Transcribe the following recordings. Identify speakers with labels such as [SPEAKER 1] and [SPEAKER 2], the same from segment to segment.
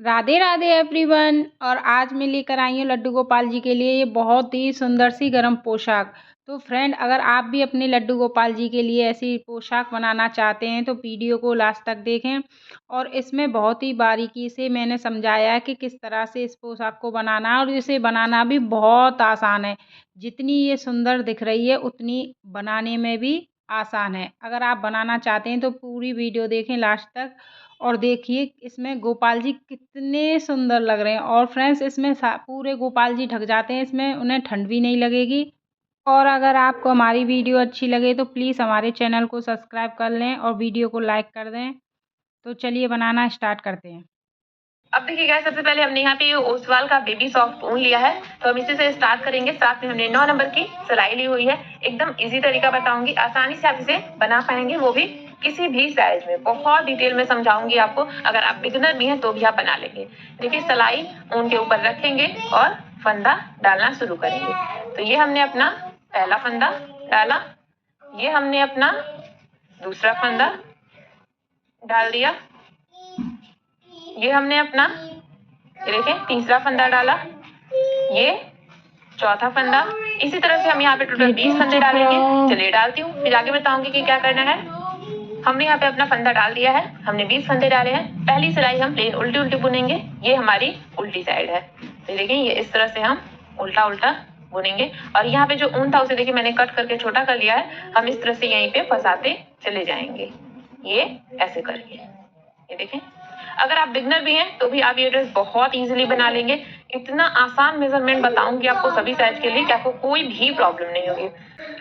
[SPEAKER 1] Radhe Radhe everyone. और आज मैं लेकर आई हूँ लड्डू गोपाल जी के लिए ये बहुत ही सुंदर सी गर्म पोशाक। तो फ्रेंड, अगर आप भी अपने लड्डू गोपाल जी के लिए ऐसी पोशाक बनाना चाहते हैं तो वीडियो को लास्ट तक देखें। और इसमें बहुत ही बारीकी से मैंने समझाया है कि किस तरह से इस पोशाक को बनाना है, और इसे बनाना भी बहुत आसान है। जितनी ये सुंदर दिख रही है उतनी बनाने में भी आसान है। अगर आप बनाना चाहते हैं तो पूरी वीडियो देखें लास्ट तक। और देखिए इसमें गोपाल जी कितने सुंदर लग रहे हैं। और फ्रेंड्स, इसमें पूरे गोपाल जी ढक जाते हैं, इसमें उन्हें ठंड भी नहीं लगेगी। और अगर आपको हमारी वीडियो अच्छी लगे तो प्लीज़ हमारे चैनल को सब्सक्राइब कर लें और वीडियो को लाइक कर दें। तो चलिए बनाना स्टार्ट करते हैं।
[SPEAKER 2] अब देखिए गाइस, सबसे पहले हमने यहाँ पे ओसवाल का बेबी सॉफ्ट ऊन लिया है, तो हम इसी से स्टार्ट करेंगे। साथ में हमने 9 नंबर की सिलाई ली हुई है। एकदम इजी तरीका बताऊंगी, आसानी से आप इसे बना पाएंगे, वो भी किसी भी साइज में। बहुत डिटेल में समझाऊंगी आपको। अगर आप बिगिनर भी हैं तो भी आप बना लेंगे। देखिए, सिलाई ऊन के ऊपर रखेंगे और फंदा डालना शुरू करेंगे। तो ये हमने अपना पहला फंदा डाला, ये हमने अपना दूसरा फंदा डाल दिया, ये हमने अपना देखिए तीसरा फंदा डाला, ये चौथा फंदा। इसी तरह से हम यहाँ पे टोटल 20 फंदे डालेंगे। चलिए डालती हूँ, फिर आगे बताऊंगी कि क्या करना है। हमने यहाँ पे अपना फंदा डाल दिया है, हमने 20 फंदे डाले हैं। पहली सिलाई हम प्लेन उल्टी उल्टी बुनेंगे, ये हमारी उल्टी साइड है। तो देखिए ये इस तरह से हम उल्टा उल्टा बुनेंगे। और यहाँ पे जो ऊन था उसे देखिए मैंने कट करके छोटा कर लिया है। हम इस तरह से यहीं पे फंसाते चले जाएंगे, ये ऐसे करके। ये देखें, अगर आप बिगनर भी हैं तो भी आप ये ड्रेस बहुत इजीली बना लेंगे। इतना आसान मेजरमेंट बताऊंगी आपको सभी साइज के लिए कि आपको कोई भी प्रॉब्लम नहीं होगी।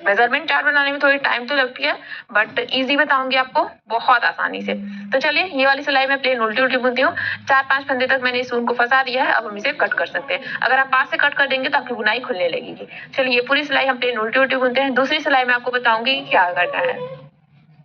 [SPEAKER 2] मेजरमेंट चार्ट बनाने में थोड़ी टाइम तो लगती है, बट इजी बताऊंगी आपको बहुत आसानी से। तो चलिए, ये वाली सिलाई में प्लेन उल्टी उल्टी बुनती हूँ। 4-5 फंदे तक मैंने इस ऊन को फंसा दिया है। अब हम इसे कट कर सकते हैं। अगर आप पास से कट कर देंगे तो आपकी बुनाई खुलने लगेगी। चलिए, ये पूरी सिलाई हम प्लेन उल्टी उल्टी बुनते हैं। दूसरी सिलाई में आपको बताऊंगी क्या करना है।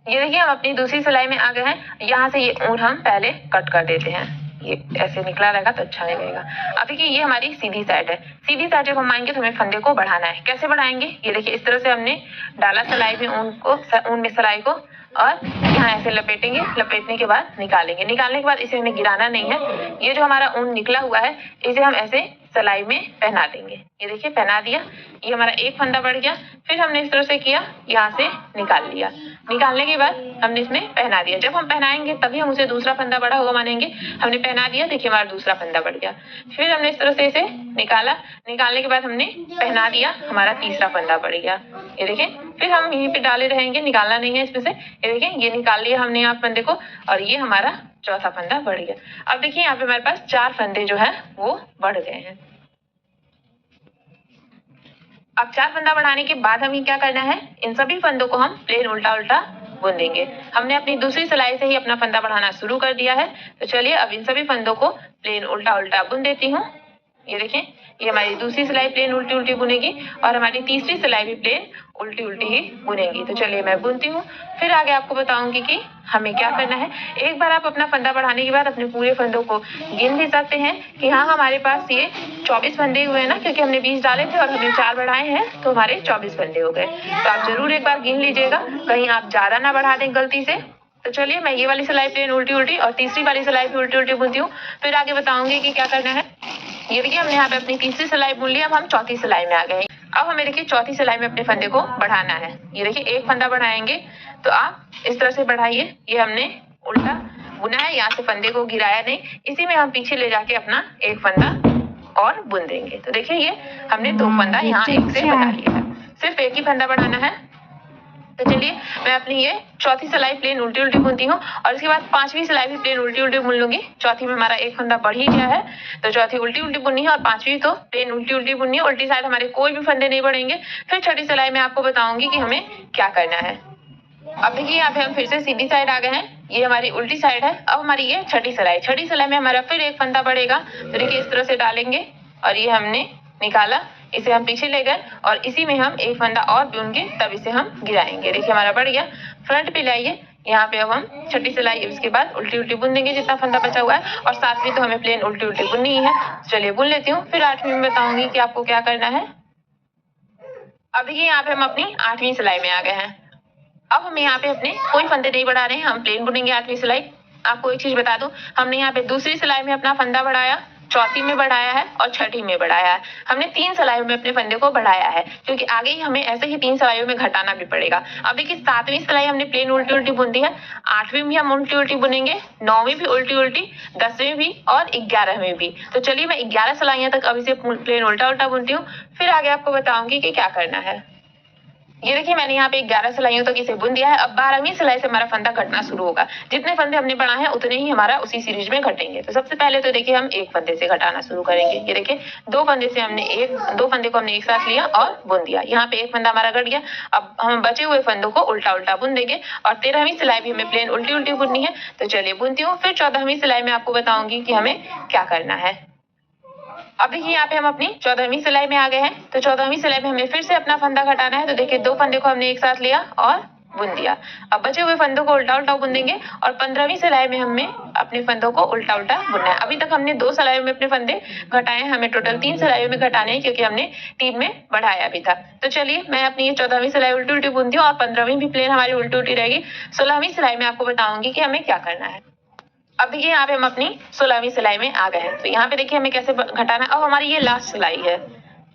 [SPEAKER 2] ये देखिए, हम अपनी दूसरी सिलाई में आ गए हैं। यहाँ से ये ऊन हम पहले कट कर देते हैं। ये ऐसे निकला रहेगा तो अच्छा नहीं लगेगा। अब देखिए, ये हमारी सीधी साइड है। सीधी साइड जब हम आएंगे तो हमें फंदे को बढ़ाना है। कैसे बढ़ाएंगे, ये देखिए इस तरह से हमने डाला सिलाई में ऊन में सिलाई को, और यहाँ ऐसे लपेटेंगे। लपेटने के बाद निकालेंगे। निकालने के बाद इसे हमें गिराना नहीं है। ये जो हमारा ऊन निकला हुआ है इसे हम ऐसे सिलाई में पहना देंगे। ये देखिए पहना दिया, ये हमारा एक फंदा बढ़ गया। फिर हमने इस तरह से किया, यहाँ से निकाल लिया। निकालने के बाद हमने इसमें पहना दिया। जब हम पहनाएंगे तभी हम उसे दूसरा फंदा बढ़ा हुआ मानेंगे। हमने पहना दिया, देखिए हमारा दूसरा फंदा बढ़ गया। फिर हमने इस तरह से इसे निकाला। निकालने के बाद हमने पहना दिया, हमारा तीसरा फंदा बढ़ गया। ये देखिए, फिर हम यहीं पे डाले रहेंगे, निकालना नहीं है इसमें से। ये देखिए, ये निकाल लिया हमने यहाँ फंदे को, और ये हमारा चौथा फंदा बढ़ गया। अब देखिए यहाँ पे हमारे पास 4 फंदे जो है वो बढ़ गए हैं। अब 4 फंदा बढ़ाने के बाद हमें क्या करना है, इन सभी फंदों को हम प्लेन उल्टा उल्टा बुन देंगे। हमने अपनी दूसरी सिलाई से ही अपना फंदा बढ़ाना शुरू कर दिया है। तो चलिए, अब इन सभी फंदों को प्लेन उल्टा उल्टा बुन देती हूँ। ये देखें, ये हमारी दूसरी सिलाई प्लेन उल्टी उल्टी बुनेगी, और हमारी तीसरी सिलाई भी प्लेन उल्टी उल्टी ही बुनेगी। तो चलिए मैं बुनती हूँ, फिर आगे आपको बताऊंगी कि हमें क्या करना है। एक बार आप अपना फंदा बढ़ाने के बाद अपने पूरे फंदों को गिन भी सकते हैं कि हाँ, हमारे पास ये 24 फंदे हुए हैं ना, क्योंकि हमने 20 डाले थे और हमने 4 बढ़ाए हैं, तो हमारे 24 फंदे हो गए। तो आप जरूर एक बार गिन लीजिएगा, कहीं आप ज्यादा ना बढ़ा दें गलती से। तो चलिए, मैं ये वाली सिलाई प्लेन उल्टी उल्टी और तीसरी वाली सिलाई भी उल्टी उल्टी बुनती हूँ, फिर आगे बताऊंगी कि क्या करना है। ये देखिए, हमने यहाँ पे अपनी तीसरी सिलाई बुन ली। अब हम चौथी सिलाई में आ गए। अब हमें देखिए चौथी सिलाई में अपने फंदे को बढ़ाना है। ये देखिए, एक फंदा बढ़ाएंगे तो आप इस तरह से बढ़ाइए। ये हमने उल्टा बुना है, यहाँ से फंदे को गिराया नहीं, इसी में हम पीछे ले जाके अपना एक फंदा और बुन देंगे। तो देखिए, ये हमने 2 फंदा यहाँ एक से बना लिया है। सिर्फ एक ही फंदा बढ़ाना है। तो चलिए, मैं अपनी ये चौथी सिलाई प्लेन उल्टी उल्टी बुनती हूँ, और इसके बाद 5वीं सिलाई भी प्लेन उल्टी उल्टी बुन लूंगी। चौथी में हमारा एक फंदा बढ़ ही गया है, तो चौथी उल्टी उल्टी बुननी है, और 5वीं तो प्लेन उल्टी उल्टी बुननी है। उल्टी साइड हमारे कोई भी फंदे नहीं बढ़ेंगे। फिर छठी सिलाई में आपको बताऊंगी कि हमें क्या करना है। अब देखिए, यहाँ पे हम फिर से सीधी साइड आ गए हैं। ये हमारी उल्टी साइड है। अब हमारी ये छठी सिलाई में हमारा फिर एक फंदा बढ़ेगा। तो देखिए, इस तरह से डालेंगे, और ये हमने निकाला, इसे हम पीछे ले गए, और इसी में हम एक फंदा और बुन के तब इसे हम गिराएंगे। देखिए, हमारा बढ़ गया। फ्रंट पे लाइए, यहाँ पे अब हम छठी सिलाई उसके बाद उल्टी उल्टी बुन देंगे जितना फंदा बचा हुआ है, और 7वीं तो हमें प्लेन उल्टी उल्टी बुननी ही है। चलिए बुन लेती हूँ, फिर 8वीं में बताऊंगी कि आपको क्या करना है। अब देखिए, यहाँ पे हम अपनी 8वीं सिलाई में आ गए हैं। अब हम यहाँ पे अपने कोई फंदे नहीं बढ़ा रहे हैं, हम प्लेन बुनेंगे 8वीं सिलाई। आपको एक चीज बता दूं, हमने यहाँ पे दूसरी सिलाई में अपना फंदा बढ़ाया, चौथी में बढ़ाया है और छठी में बढ़ाया है। हमने 3 सिलाइयों में अपने फंदे को बढ़ाया है, क्योंकि आगे ही हमें ऐसे ही 3 सिलाइयों में घटाना भी पड़ेगा। अब देखिए 7वीं सिलाई हमने प्लेन उल्टी उल्टी बुन दी है, 8वीं में हम उल्टी उल्टी बुनेंगे, 9वीं भी उल्टी उल्टी, 10वीं भी और 11वीं भी। तो चलिए मैं 11 सिलाइयां तक अब इसे प्लेन उल्टा उल्टा बुनती हूँ, फिर आगे आपको बताऊंगी कि क्या करना है। ये देखिए मैंने यहाँ पे 11 सिलाइयों तक इसे बुन दिया है। अब 12वीं सिलाई से हमारा फंदा घटना शुरू होगा। जितने फंदे हमने बढ़ाए हैं उतने ही हमारा उसी सीरीज में घटेंगे। तो सबसे पहले तो देखिए हम एक फंदे से घटाना शुरू करेंगे। ये देखिए दो फंदे को हमने एक साथ लिया और बुन दिया। यहाँ पे एक फंदा हमारा घट गया। अब हम बचे हुए फंदों को उल्टा उल्टा बुन देंगे और 13वीं सिलाई भी हमें प्लेन उल्टी उल्टी बुननी है। तो चलिए बुनती हूँ, फिर 14वीं सिलाई में आपको बताऊंगी कि हमें क्या करना है। अब देखिए यहाँ पे हम अपनी 14वीं सिलाई में आ गए हैं। तो 14वीं सिलाई में हमें फिर से अपना फंदा घटाना है। तो देखिए 2 फंदे को हमने एक साथ लिया और बुन दिया। अब बचे हुए फंदों को उल्टा उल्टा बुन देंगे और 15वीं सिलाई में हमें अपने फंदों को उल्टा उल्टा बुनना है। अभी तक हमने 2 सिलाइयों में अपने फंदे घटाए हैं, हमें टोटल 3 सिलाइयों में घटाने हैं, क्योंकि हमने 3 में बढ़ाया भी था। तो चलिए मैं अपनी ये 14वीं सिलाई उल्टी उल्टी बुनती हूँ और 15वीं भी प्लेन हमारी उल्टी उल्टी रहेगी। 16वीं सिलाई में आपको बताऊंगी कि हमें क्या करना है। अब देखिए यहाँ पे हम अपनी 16वीं सिलाई में आ गए हैं। तो यहाँ पे देखिए हमें कैसे घटाना है। अब हमारी ये लास्ट सिलाई है,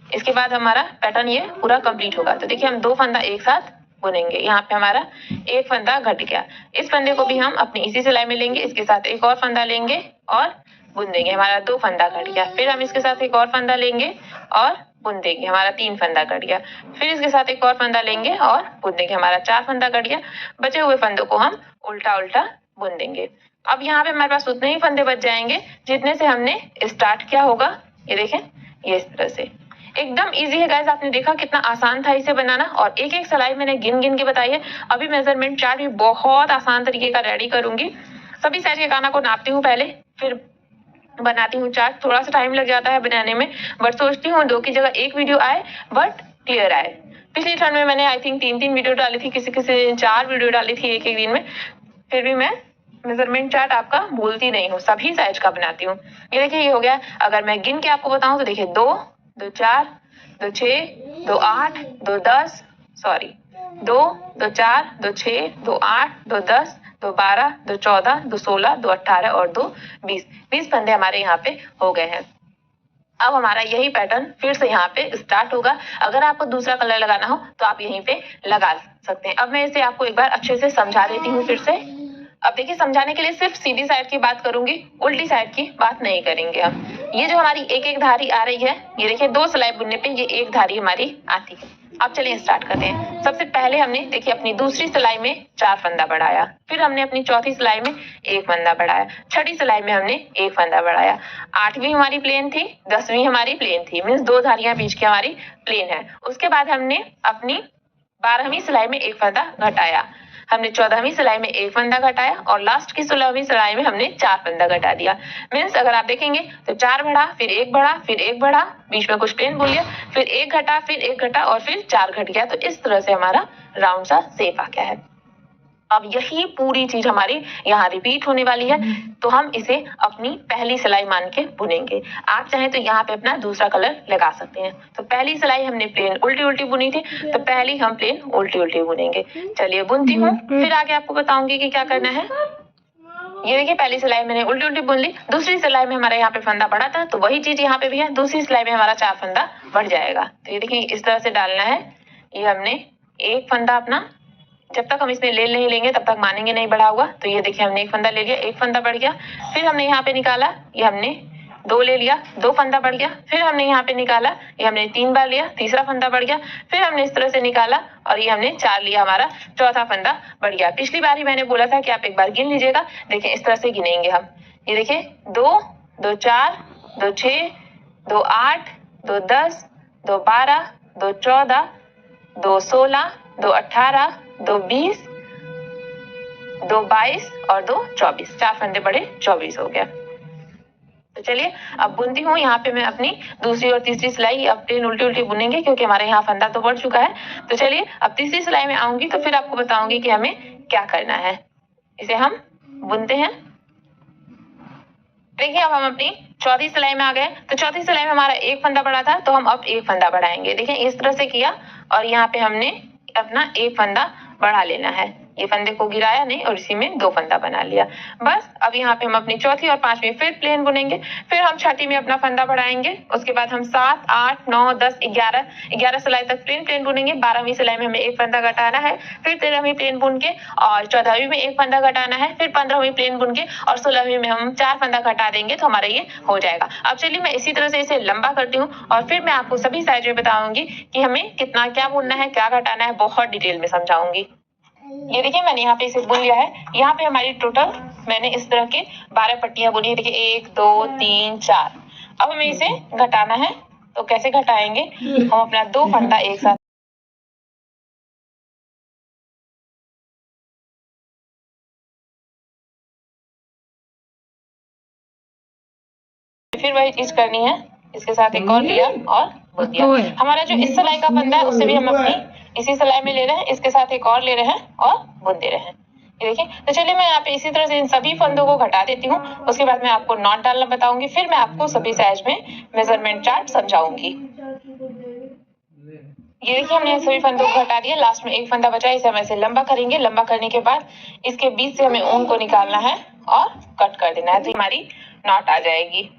[SPEAKER 2] इसके बाद हमारा पैटर्न ये पूरा कंप्लीट होगा। तो देखिए हम 2 फंदा एक साथ बुनेंगे। यहाँ पे हमारा एक फंदा घट गया। इस फंदे को भी हम अपनी इसी सिलाई में लेंगे, इसके साथ एक और फंदा लेंगे और बुन देंगे। हमारा 2 फंदा घट गया। फिर हम इसके साथ एक और फंदा लेंगे और बुन देंगे। हमारा 3 फंदा घट गया। फिर इसके साथ एक और फंदा लेंगे और बुन देंगे। हमारा 4 फंदा घट गया। बचे हुए फंदों को हम उल्टा उल्टा बुन देंगे। अब यहाँ पे हमारे पास उतने ही फंदे बच जाएंगे जितने से हमने स्टार्ट किया होगा। ये देखें, ये इस तरह से एकदम इजी है गाइस। आपने देखा कितना आसान था इसे बनाना, और एक एक सिलाई मैंने गिन गिन के बताई है। अभी मेजरमेंट चार्ट भी बहुत आसान तरीके का रेडी करूंगी। सभी साइज के काना को नापती हूँ पहले, फिर बनाती हूँ चार्ट। थोड़ा सा टाइम लग जाता है बनाने में, बट सोचती हूँ 2 की जगह 1 वीडियो आए बट क्लियर आए। पिछली टर्न में मैंने आई थिंक 3 वीडियो डाली थी, किसी किसी 4 वीडियो डाली थी एक दिन में। फिर भी मैं मेजरमेंट चार्ट आपका भूलती नहीं हूँ, सभी साइज का बनाती हूँ। ये देखिए ये हो गया। अगर मैं गिन के आपको बताऊं तो देखिए 2, 2 4, 2 6, 2 8, 2 10, सॉरी 2, 2 4, 2 6, 2 8, 2 10, 2 12, 2 14, 2 16, 2 18 और 2 20। 20 फंदे हमारे यहाँ पे हो गए हैं। अब हमारा यही पैटर्न फिर से यहाँ पे स्टार्ट होगा। अगर आपको दूसरा कलर लगाना हो तो आप यहीं पे लगा सकते हैं। अब मैं इसे आपको एक बार अच्छे से समझा देती हूँ फिर से। अब देखिए समझाने के लिए सिर्फ सीधी साइड की बात करूंगी, उल्टी साइड की बात नहीं करेंगे हम। ये जो हमारी एक एक धारी आ रही है, ये देखिए 2 सिलाई बुनने पे ये एक धारी हमारी आती है। अब चलिए स्टार्ट करते हैं। सबसे पहले हमने देखिए अपनी दूसरी सिलाई में 4 फंदा बढ़ाया, फिर हमने अपनी चौथी सिलाई में 1 फंदा बढ़ाया, छठी सिलाई में हमने 1 फंदा बढ़ाया, 8वीं हमारी प्लेन थी, 10वीं हमारी प्लेन थी, मीन्स 2 धारियां बीच की हमारी प्लेन है। उसके बाद हमने अपनी 12वीं सिलाई में 1 फंदा घटाया, हमने 14वीं सिलाई में 1 फंदा घटाया और लास्ट की 16वीं सिलाई में हमने 4 फंदा घटा दिया। मीन्स अगर आप देखेंगे तो 4 बढ़ा, फिर 1 बढ़ा, फिर 1 बढ़ा, बीच में कुछ प्लेन बोल लिया, फिर 1 घटा, फिर 1 घटा और फिर 4 घट गया। तो इस तरह से हमारा राउंड सा शेप आ गया है। अब यही पूरी चीज हमारी यहाँ रिपीट होने वाली है। तो हम इसे अपनी पहली सिलाई मान के बुनेंगे। आप चाहें तो यहाँ पे अपना दूसरा कलर लगा सकते हैं। तो पहली सिलाई हमने प्लेन उल्टी उल्टी बुनी थी, तो पहली हम प्लेन उल्टी उल्टी बुनेंगे। चलिए बुनती हूँ, फिर आगे आपको बताऊंगी कि क्या करना है। ये देखिए पहली सिलाई मैंने उल्टी उल्टी बुन ली। दूसरी सिलाई में हमारे यहाँ पे फंदा बढ़ा था, तो वही चीज यहाँ पे भी है। दूसरी सिलाई में हमारा 4 फंदा बढ़ जाएगा। तो ये देखिए इस तरह से डालना है। ये हमने 1 फंदा अपना, जब तक हम इसमें ले नहीं लेंगे तब तक मानेंगे नहीं बढ़ा हुआ। तो ये देखिए हमने 1 फंदा ले लिया, 1 फंदा बढ़ गया। फिर हमने यहाँ पे निकाला, ये हमने 2 ले लिया, 2 फंदा बढ़ गया। फिर हमने यहाँ पे निकाला, ये हमने 3 बार लिया, तीसरा फंदा बढ़ गया। फिर हमने इस तरह से निकाला और ये हमने 4 लिया, हमारा चौथा फंदा बढ़ गया। पिछली बार ही मैंने बोला था कि आप एक बार गिन लीजिएगा। देखिए इस तरह से गिनेंगे हम। ये देखिए 2, 2 4, 2 6, 2 8, 2 10, 2 12, 2 14, 2 16, 2 18, 2 20, 2 22 और 2 24। 4 फंदे बढ़े, 24 हो गया। तो चलिए अब बुनती हूँ। यहाँ पे मैं अपनी दूसरी और तीसरी सिलाई अब प्लेन उल्टी उल्टी बुनेंगे, क्योंकि हमारे यहाँ फंदा तो बढ़ चुका है। तो चलिए अब तीसरी सिलाई में आऊंगी तो फिर आपको बताऊंगी कि हमें क्या करना है। इसे हम बुनते हैं। देखिए अब हम अपनी चौथी सिलाई में आ गए। तो चौथी सिलाई में हमारा 1 फंदा बढ़ा था, तो हम अब 1 फंदा बढ़ाएंगे। देखिए इस तरह से किया और यहाँ पे हमने अपना 1 फंदा बढ़ा लेना है। ये फंदे को गिराया नहीं और इसी में 2 फंदा बना लिया। बस अब यहाँ पे हम अपनी चौथी और पांचवी फिर प्लेन बुनेंगे, फिर हम छठी में अपना फंदा बढ़ाएंगे, उसके बाद हम 7, 8, 9, 10, 11 सिलाई तक प्लेन बुनेंगे। 12वीं सिलाई में हमें एक फंदा घटाना है, फिर 13वीं प्लेन बुन के और 14वीं में एक फंदा घटाना है, फिर 15वीं प्लेन बुन के और 16वीं में हम 4 फंदा घटा देंगे तो हमारा ये हो जाएगा। अब चलिए मैं इसी तरह से इसे लंबा करती हूँ और फिर मैं आपको सभी साइज में बताऊंगी कि हमें कितना क्या बुनना है, क्या घटाना है, बहुत डिटेल में समझाऊंगी। ये देखिए मैंने यहाँ पे इसे बुन लिया है। यहाँ पे हमारी टोटल मैंने इस तरह के 12 पट्टियां बुनी है। देखिए 1, 2, 3, 4। अब हमें इसे घटाना है, तो कैसे घटाएंगे? हम अपना 2 फंदा एक साथ फिर वही चीज करनी है, इसके साथ एक और लिया और बुन दिया। हमारा जो इस सिलाई का फंदा है उससे भी हम अपनी इसी सिलाई में ले रहे हैं, इसके साथ एक और ले रहे हैं और बुन दे रहे हैं। ये देखिए, तो चलिए मैं यहाँ पे इसी तरह से इन सभी फंदों को घटा देती हूँ, उसके बाद मैं आपको नॉट डालना बताऊंगी, फिर मैं आपको सभी साइज में मेजरमेंट चार्ट समझाऊंगी। ये देखिए हमने सभी फंदों को घटा दिया, लास्ट में एक फंदा बचा, इसे हम ऐसे लंबा करेंगे। लंबा करने के बाद इसके बीच से हमें ऊन को निकालना है और कट कर देना है, तो हमारी नॉट आ जाएगी।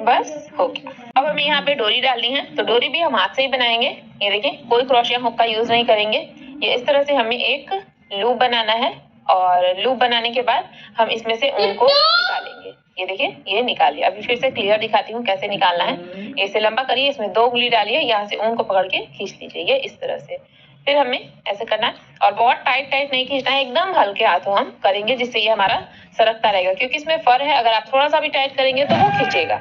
[SPEAKER 2] बस हो गया। अब हमें यहाँ पे डोरी डालनी है, तो डोरी भी हम हाथ से ही बनाएंगे। ये देखिए कोई क्रोशिया हुक का यूज नहीं करेंगे। ये इस तरह से हमें एक लूप बनाना है और लूप बनाने के बाद हम इसमें से ऊन को निकालेंगे। ये देखिए ये निकाल लिया। अभी फिर से क्लियर दिखाती हूँ कैसे निकालना है। इसे लंबा करिए, इसमें 2 उंगली डालिए, यहाँ से ऊन को पकड़ के खींच लीजिए, ये इस तरह से। फिर हमें ऐसे करना है और बहुत टाइट नहीं खींचना है, एकदम हल्के हाथों हम करेंगे, जिससे ये हमारा सरकता रहेगा, क्योंकि इसमें फर है, अगर आप थोड़ा सा भी टाइट करेंगे तो वो खींचेगा।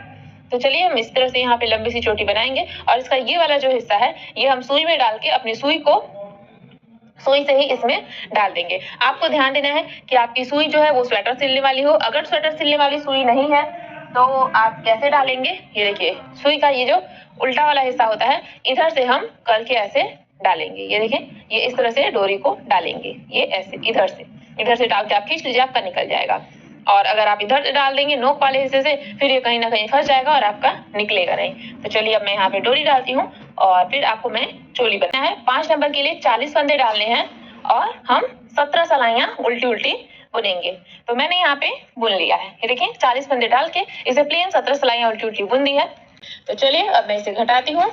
[SPEAKER 2] तो चलिए हम इस तरह से यहाँ पे लंबी सी चोटी बनाएंगे और इसका ये वाला जो हिस्सा है ये हम सुई में डाल के अपनी सुई से ही इसमें डाल देंगे। आपको ध्यान देना है कि आपकी सुई जो है वो स्वेटर सिलने वाली हो। अगर स्वेटर सिलने वाली सुई नहीं है तो आप कैसे डालेंगे? ये देखिए सुई का ये जो उल्टा वाला हिस्सा होता है, इधर से हम करके ऐसे डालेंगे। ये देखिए ये इस तरह से डोरी को डालेंगे, ये ऐसे इधर से डाल के आप खींच लीजिए, आपका निकल जाएगा। और अगर आप इधर डाल देंगे नोक वाले हिस्से से, फिर ये कहीं ना कहीं फंस जाएगा और आपका निकलेगा नहीं। तो चलिए अब मैं यहाँ पे डोरी डालती हूँ और फिर आपको मैं चोली बनाना है। 5 नंबर के लिए 40 फंदे डालने हैं और हम 17 सलाइयां उल्टी बुनेंगे। तो मैंने यहाँ पे बुन लिया है, ये देखिए 40 फंदे डाल के इसे प्लेन 17 सलाइयां उल्टी बुन दी है। तो चलिए अब मैं इसे घटाती हूँ।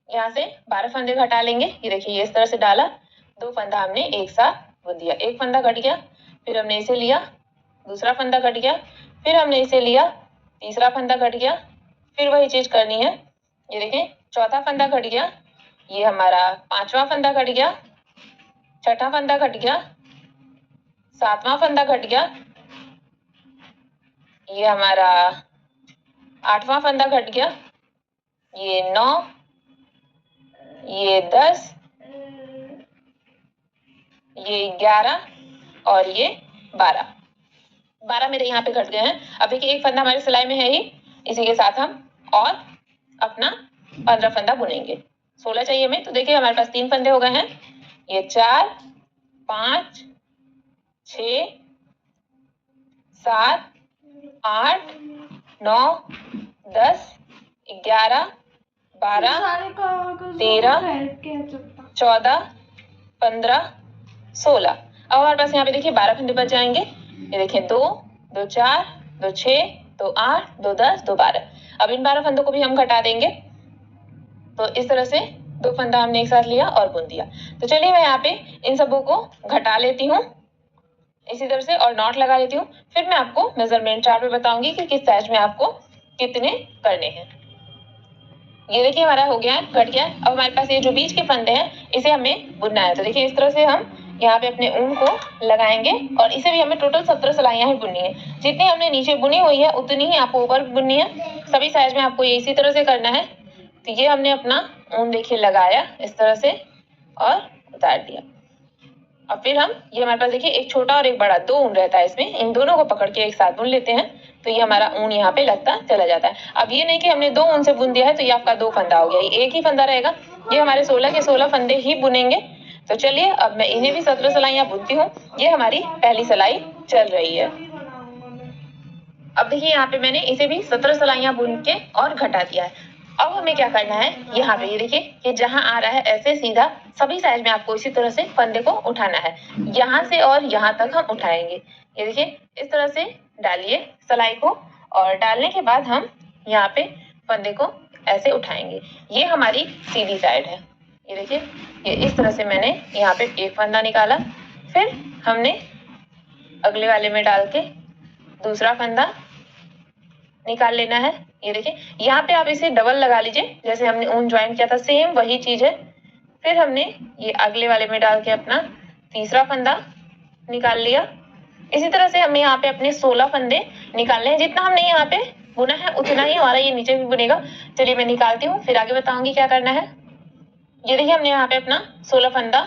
[SPEAKER 2] यहाँ से 12 फंदे घटा लेंगे। ये देखिए ये इस तरह से डाला, 2 फंदा हमने एक साथ बुन दिया, एक फंदा घट गया, फिर हमने इसे लिया, दूसरा फंदा घट गया, फिर हमने इसे लिया, तीसरा फंदा घट गया, फिर वही चीज करनी है। ये देखिए चौथा फंदा घट गया, ये हमारा 5वां फंदा घट गया, छठा फंदा घट गया, 7वां फंदा घट गया, ये हमारा 8वां फंदा घट गया, ये 9, ये 10, ये 11 और ये 12 मेरे यहाँ पे घट गए हैं। अब देखिए एक फंदा हमारी सिलाई में है ही, इसी के साथ हम और अपना 15 फंदा बुनेंगे। 16 चाहिए हमें, तो देखिए हमारे पास 3 फंदे हो गए हैं। ये 4, 5, 6, 7, 8, 9, 10, 11, 12, 13, 14, 15, 16। अब हमारे पास यहाँ पे देखिए 12 फंदे बच जाएंगे। ये देखिए 2, 2, 4, 2, 6, 2, 8, 2, 10, 2, 12। अब इन 12 फंदों को भी हम घटा देंगे। तो इस तरह से 2 फंदा हमने एक साथ लिया और बुन दिया। तो चलिए मैं यहाँ पे इन सबों को घटा लेती हूँ इसी तरह से और नॉट लगा लेती हूँ। फिर मैं आपको मेजरमेंट चार्ट में बताऊंगी कि किस साइज में आपको कितने करने हैं। ये देखिए हमारा हो गया है, घट गया है। अब हमारे पास ये जो बीच के फंदे हैं इसे हमें बुनना है। तो देखिए इस तरह से हम यहाँ पे अपने ऊन को लगाएंगे और इसे भी हमें टोटल 17 सलाइयां ही बुननी है। जितनी हमने नीचे बुनी हुई है उतनी ही आपको ऊपर बुननी है। सभी साइज में आपको ये इसी तरह से करना है। तो ये हमने अपना ऊन देखिए लगाया इस तरह से और उतार दिया। अब फिर हम ये हमारे पास देखिए एक छोटा और एक बड़ा 2 ऊन रहता है इसमें, इन दोनों को पकड़ के एक साथ बुन लेते हैं। तो ये हमारा ऊन यहाँ पे लगता चला जाता है। अब ये नहीं कि हमने 2 ऊन से बुन दिया है तो ये आपका 2 फंदा हो गया, ये एक ही फंदा रहेगा। ये हमारे 16 के 16 फंदे ही बुनेंगे। तो चलिए अब मैं इन्हें भी 17 सलाइयां बुनती हूँ। ये हमारी पहली सलाई चल रही है। अब देखिए यहाँ पे मैंने इसे भी 17 सलाइयां बुन के और घटा दिया है। अब हमें क्या करना है, यहाँ पे ये देखिए कि जहां आ रहा है ऐसे सीधा सभी साइड में आपको इसी तरह से फंदे को उठाना है। यहाँ से और यहाँ तक हम उठाएंगे। ये देखिए इस तरह से डालिए सलाई को, और डालने के बाद हम यहाँ पे फंदे को ऐसे उठाएंगे। ये हमारी सीधी साइड है। ये देखिए ये इस तरह से मैंने यहाँ पे एक फंदा निकाला, फिर हमने अगले वाले में डाल के दूसरा फंदा निकाल लेना है। ये देखिए यहाँ पे आप इसे डबल लगा लीजिए, जैसे हमने ऊन ज्वाइन किया था सेम वही चीज है। फिर हमने ये अगले वाले में डाल के अपना तीसरा फंदा निकाल लिया। इसी तरह से हमें यहाँ पे अपने 16 फंदे निकालने हैं। जितना हमने यहाँ पे बुना है उतना ही हमारा ये नीचे भी बुनेगा। चलिए मैं निकालती हूँ, फिर आगे बताऊंगी क्या करना है। ये देखिए हमने यहाँ पे अपना 16 फंदा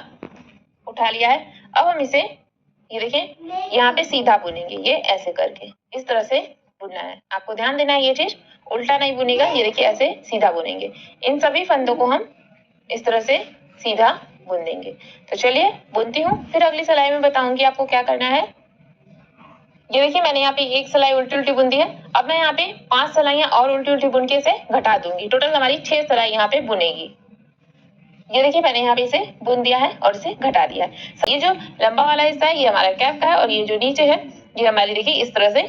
[SPEAKER 2] उठा लिया है। अब हम इसे ये देखिए यहाँ पे सीधा बुनेंगे, ये ऐसे करके इस तरह से बुनना है। आपको ध्यान देना है, ये चीज उल्टा नहीं बुनेगा। ये देखिए ऐसे सीधा बुनेंगे। इन सभी फंदों को हम इस तरह से सीधा बुन देंगे। तो चलिए बुनती हूँ, फिर अगली सिलाई में बताऊंगी आपको क्या करना है। ये देखिए मैंने यहाँ पे एक सिलाई उल्टी उल्टी बुन दी है। अब मैं यहाँ पे 5 सिलाइयां और उल्टी उल्टी बुन के इसे घटा दूंगी। टोटल हमारी 6 सिलाई यहाँ पे बुनेगी। ये देखिए मैंने यहाँ पे इसे बुन दिया है और इसे घटा दिया है। ये जो लंबा वाला हिस्सा है ये हमारा कैप का है, और ये जो नीचे है ये हमारी देखिए इस तरह से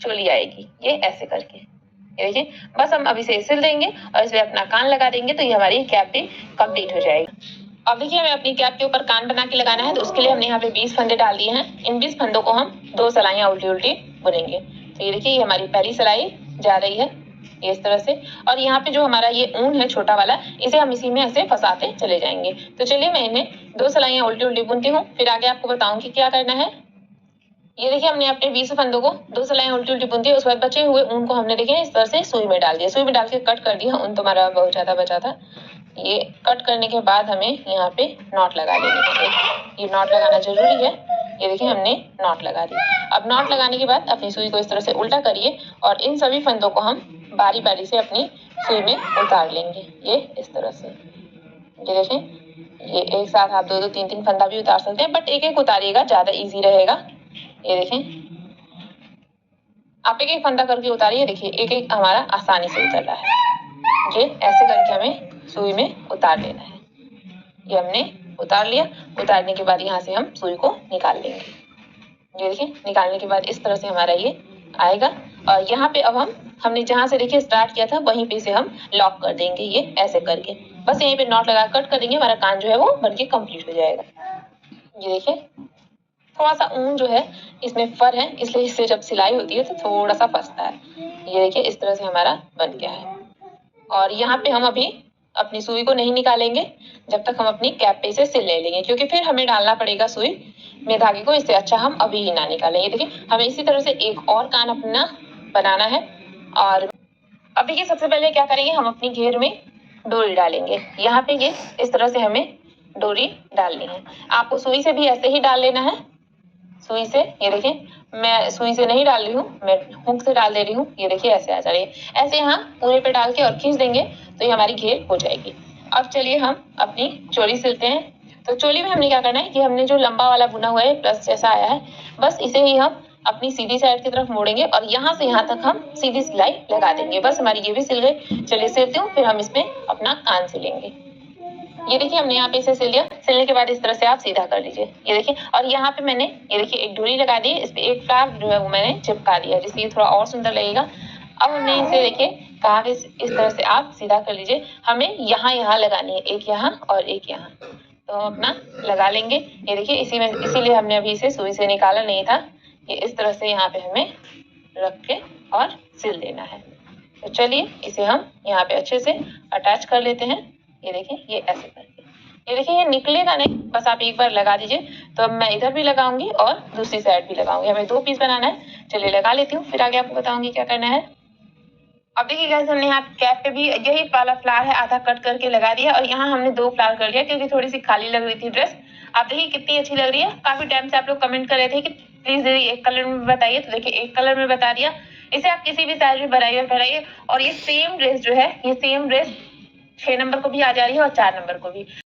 [SPEAKER 2] चोली आएगी, ये ऐसे करके। ये देखिए बस हम अब इसे सिल देंगे और इसमें अपना कान लगा देंगे, तो ये हमारी कैप भी कंप्लीट हो जाएगी। अब देखिए हमें अपनी कैप के ऊपर कान बना के लगाना है, तो उसके लिए हमने यहाँ पे 20 फंदे डाल दिए हैं। इन 20 फंदों को हम 2 सिलाइयां उल्टी उल्टी बुनेंगे। तो ये देखिए ये हमारी पहली सिलाई जा रही है ये इस तरह से, और यहाँ पे जो हमारा ये ऊन है छोटा वाला, इसे हम इसी में ऐसे फंसाते चले जाएंगे। तो चलिए मैं इन्हें 2 सिलाइयां उल्टी उल्टी बुनती हूँ, फिर आगे आपको बताऊंगी क्या करना है। ये देखिए हमने अपने 20 फंदों को 2 सिलाइयां उल्टी उल्टी बुन दी। उसके बाद बचे हुए ऊन को हमने देखिए इस तरह से सुई में डाल दिया, सुई में डाल के कट कर दिया। ऊन तो हमारा बहुत ज्यादा बचा था। ये कट करने के बाद हमें यहाँ पे नॉट लगा देनी है। ये नॉट लगाना जरूरी है। ये देखिए हमने नॉट लगा दी। अब नॉट लगाने के बाद अपनी सुई को इस तरह से उल्टा करिए, और इन सभी फंदों को हम बारी बारी से अपनी सुई में उतार लेंगे, ये इस तरह से। ये देखें ये एक साथ आप 2-2 3-3 फंदा भी उतार सकते हैं, बट एक एक उतारिएगा, ज्यादा इजी रहेगा। ये देखें आप एक एक फंदा करके उतारिए। देखिए एक एक हमारा आसानी से उतर रहा है। ये ऐसे करके हमें सुई में उतार लेना है। ये हमने उतार लिया। उतारने के बाद यहाँ से हम सुई को निकाल लेंगे। ये देखिए निकालने के बाद इस तरह से हमारा ये आएगा, और यहाँ पे अब हमने जहाँ से देखिए स्टार्ट किया था वहीं पे से हम लॉक कर देंगे, ये ऐसे करके। बस यहीं पे नॉट लगा कट कर देंगे, हमारा कान जो है वो बनके कंप्लीट हो जाएगा। ये देखिए थोड़ा सा ऊन जो है इसमें फर है, इसलिए इससे जब सिलाई होती है तो थोड़ा सा फंसता है। ये देखिए इस तरह से हमारा बन गया है। और यहाँ पे हम अभी अपनी सुई को नहीं निकालेंगे जब तक हम अपनी कैप पे इसे सिल ले लेंगे, क्योंकि फिर हमें डालना पड़ेगा सुई में धागे को। इससे अच्छा हम अभी ही ना निकालें। ये देखिए हमें इसी तरह से एक और कान अपना बनाना है। और अभी ये सबसे पहले क्या करेंगे, हम अपनी घेर में डोरी डालेंगे। यहाँ पे ये इस तरह से हमें डोरी डालनी है। आपको सुई से भी ऐसे ही डाल लेना है, सुई से। ये देखिए मैं सुई से नहीं डाल रही हूँ, मैं हुक से डाल दे रही हूँ। ये देखिए ऐसे आ जा रही है। ऐसे यहाँ पूरे पे डाल के और खींच देंगे तो ये हमारी घेर हो जाएगी। अब चलिए हम अपनी चोली सिलते हैं। तो चोली में हमने क्या करना है कि हमने जो लंबा वाला बुना हुआ है प्लस जैसा आया है, बस इसे ही हम अपनी सीधी साइड की तरफ मोड़ेंगे और यहाँ से यहाँ तक हम सीधी सिलाई लगा देंगे। बस हमारी ये भी सिल गई। चलिए सिलती हूँ, फिर हम इसमें अपना कान सिलेंगे। ये देखिए हमने यहाँ पे इसे सिल लिया। सिलने के बाद इस तरह से आप सीधा कर लीजिए। ये देखिए, और यहाँ पे मैंने ये देखिए एक डोरी लगा दी है, इस पे एक फ्लावर जो है वो मैंने चिपका दिया, जिससे ये थोड़ा और सुंदर लगेगा। अब हमने इसे देखिए कहाँ पे इस तरह से आप सीधा कर लीजिए। हमें यहाँ लगानी है, एक यहाँ और एक यहाँ, तो हम अपना लगा लेंगे। ये देखिए इसीलिए हमने अभी इसे सुई से निकाला नहीं था। ये इस तरह से यहाँ पे हमें रख के और सिल देना है। तो चलिए इसे हम यहाँ पे अच्छे से अटैच कर लेते हैं। ये देखिए ये ऐसे करके, ये देखिए ये निकलेगा नहीं, बस आप एक बार लगा दीजिए। तो अब मैं इधर भी लगाऊंगी और दूसरी साइड भी लगाऊंगी। हमें 2 पीस बनाना है। चलिए लगा लेती हूँ, फिर आगे आपको बताऊंगी क्या करना है। अब देखिए गाइस हमने यहाँ कैप पे भी यही वाला फ्लावर है आधा कट करके लगा दिया, और यहाँ हमने 2 फ्लावर कर लिया क्योंकि थोड़ी सी खाली लग रही थी ड्रेस। आप देखिए कितनी अच्छी लग रही है। काफी टाइम से आप लोग कमेंट कर रहे थे कि प्लीज दीदी एक कलर में बताइए, तो देखिए एक कलर में बता दिया। इसे आप किसी भी साइज में बनाइए पहनाइए। और ये सेम ड्रेस जो है, ये सेम ड्रेस 6 नंबर को भी आ जा रही है और 4 नंबर को भी।